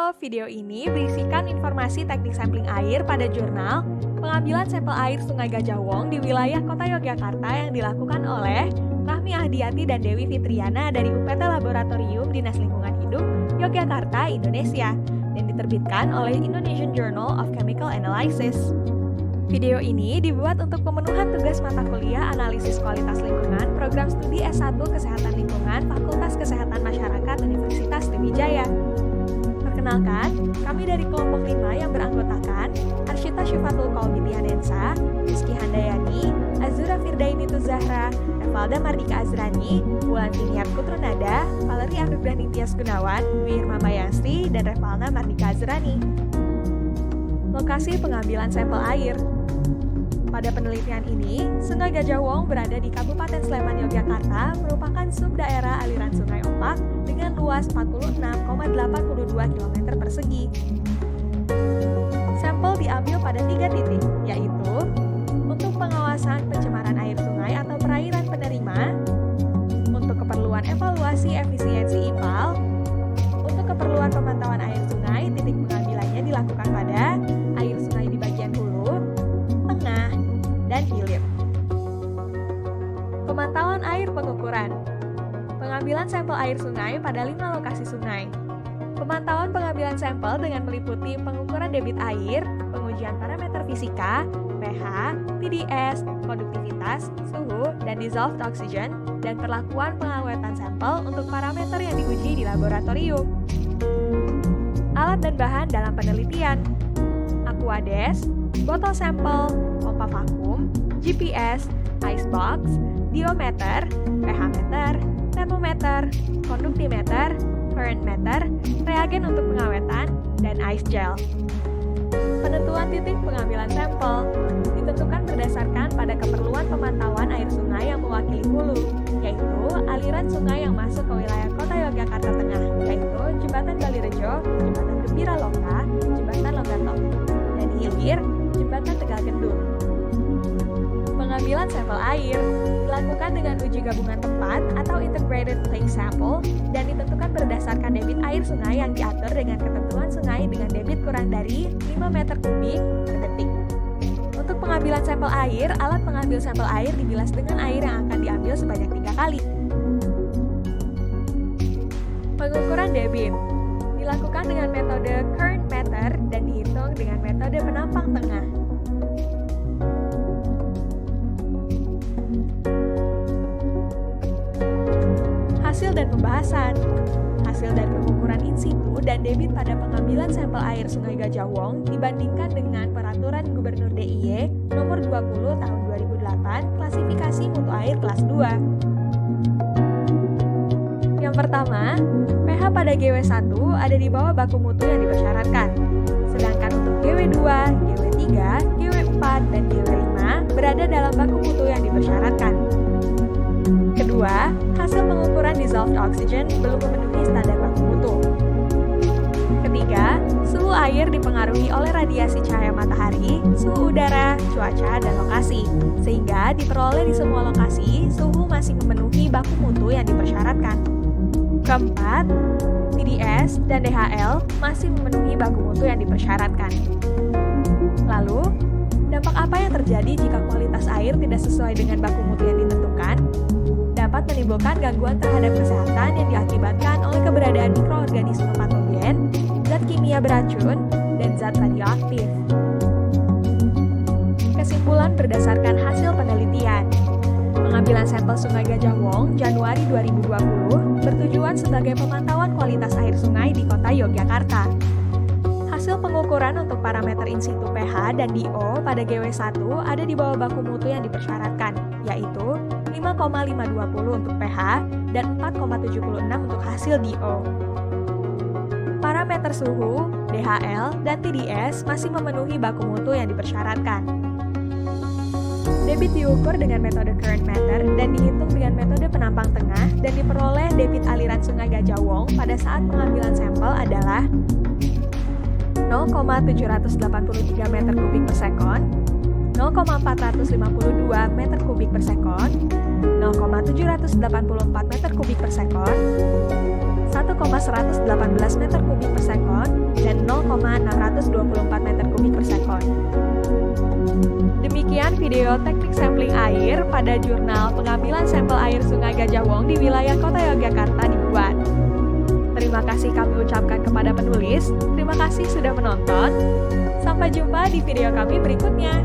Halo, video ini berisikan informasi teknik sampling air pada jurnal pengambilan sampel air Sungai Gajah Wong di wilayah Kota Yogyakarta yang dilakukan oleh Rahmi Ahdiati dan Dewi Fitriana dari UPT Laboratorium Dinas Lingkungan Hidup, Yogyakarta, Indonesia, dan diterbitkan oleh Indonesian Journal of Chemical Analysis. Video ini dibuat untuk pemenuhan tugas mata kuliah Analisis Kualitas Lingkungan Program Studi S1 Kesehatan Lingkungan Fakultas Kesehatan Masyarakat Universitas Sriwijaya. Perkenalkan, kami dari kelompok 5 yang beranggotakan Arsyita Syifatul Qaumi Tianensa, Rizky Handayani, Azura Firdaini Tuzahra, Revalda Mardika Azrani, Wulan Tiniat Putranada, Valeri Afifdah Nitias Gunawan, Dwi Irma Mayasti, dan Revalda Mardika Azrani. Lokasi pengambilan sampel air. Pada penelitian ini, Sungai Gajah Wong berada di Kabupaten Sleman, Yogyakarta, merupakan subdaerah aliran Sungai Opak dengan luas 46,82 km persegi. Sampel diambil pada 3 titik, yaitu untuk pengawasan pencemaran air sungai atau perairan penerima, untuk keperluan evaluasi efisiensi IPAL, untuk keperluan pemantauan air sungai, titik pengambilannya dilakukan pada air sungai di bagian hulu, tengah, dan hilir. Pemantauan air pengukuran. Pengambilan sampel air sungai pada 5 lokasi sungai. Pemantauan pengambilan sampel dengan meliputi pengukuran debit air, pengujian parameter fisika, pH, TDS, konduktivitas, suhu, dan dissolved oxygen, dan perlakuan pengawetan sampel untuk parameter yang diuji di laboratorium. Alat dan bahan dalam penelitian. Aquades, botol sampel, pompa vakum, GPS, icebox, diometer, pH meter, termometer, konduktimeter, current meter, reagen untuk pengawetan, dan ice gel. Penentuan titik pengambilan sampel ditentukan berdasarkan pada keperluan pemantauan air sungai yang mewakili hulu, yaitu aliran sungai yang masuk ke wilayah Kota Yogyakarta Tengah, yaitu Jembatan Balirejo, Jembatan Gembira Loka, Jembatan Logatong, dan hilir, Jembatan Tegal Gendung. Pengambilan sampel air dilakukan dengan uji gabungan tempat atau integrated place sample dan ditentukan berdasarkan debit air sungai yang diatur dengan ketentuan sungai dengan debit kurang dari 5 meter kubik per detik. Untuk pengambilan sampel air, alat pengambil sampel air dibilas dengan air yang akan diambil sebanyak 3 kali. Pengukuran debit dilakukan dengan metode current meter dan dihitung dengan metode penampang tengah. Hasil dan pembahasan. Hasil dari pengukuran in situ dan debit pada pengambilan sampel air Sungai Gajah Wong dibandingkan dengan Peraturan Gubernur DIY Nomor 20 Tahun 2008 Klasifikasi Mutu Air Kelas 2. Yang pertama, pH pada GW1 ada di bawah baku mutu yang dipersyaratkan. Sedangkan untuk GW2, GW3, GW4, dan GW5 berada dalam baku mutu yang dipersyaratkan. Kedua, hasil pengukuran dissolved oxygen belum memenuhi standar baku mutu. Ketiga, suhu air dipengaruhi oleh radiasi cahaya matahari, suhu udara, cuaca, dan lokasi. Sehingga diperoleh di semua lokasi, suhu masih memenuhi baku mutu yang dipersyaratkan. Keempat, TDS dan DHL masih memenuhi baku mutu yang dipersyaratkan. Lalu, dampak apa yang terjadi jika kualitas air tidak sesuai dengan baku mutu yang ditentukan? Dapat menimbulkan gangguan terhadap kesehatan yang diakibatkan oleh keberadaan mikroorganisme patogen, zat kimia beracun, dan zat radioaktif. Kesimpulan berdasarkan hasil penelitian. Pengambilan sampel Sungai Gajah Wong Januari 2020 bertujuan sebagai pemantauan kualitas air sungai di Kota Yogyakarta. Hasil pengukuran untuk parameter in situ pH dan DO pada GW1 ada di bawah baku mutu yang dipersyaratkan, yaitu 5,520 untuk pH dan 4,76 untuk hasil DO. Parameter suhu, DHL, dan TDS masih memenuhi baku mutu yang dipersyaratkan. Debit diukur dengan metode current meter dan dihitung dengan metode penampang tengah dan diperoleh debit aliran Sungai Gajah Wong pada saat pengambilan sampel adalah 0,783 meter kubik per sekon, 0,452 meter kubik per sekon, 0,784 meter kubik per sekon, 1,118 meter kubik per sekon, dan 0,624 meter kubik per sekon. Demikian video teknik sampling air pada jurnal pengambilan sampel air Sungai Gajah Wong di wilayah Kota Yogyakarta dibuat. Terima kasih kami ucapkan kepada penulis, terima kasih sudah menonton. Sampai jumpa di video kami berikutnya.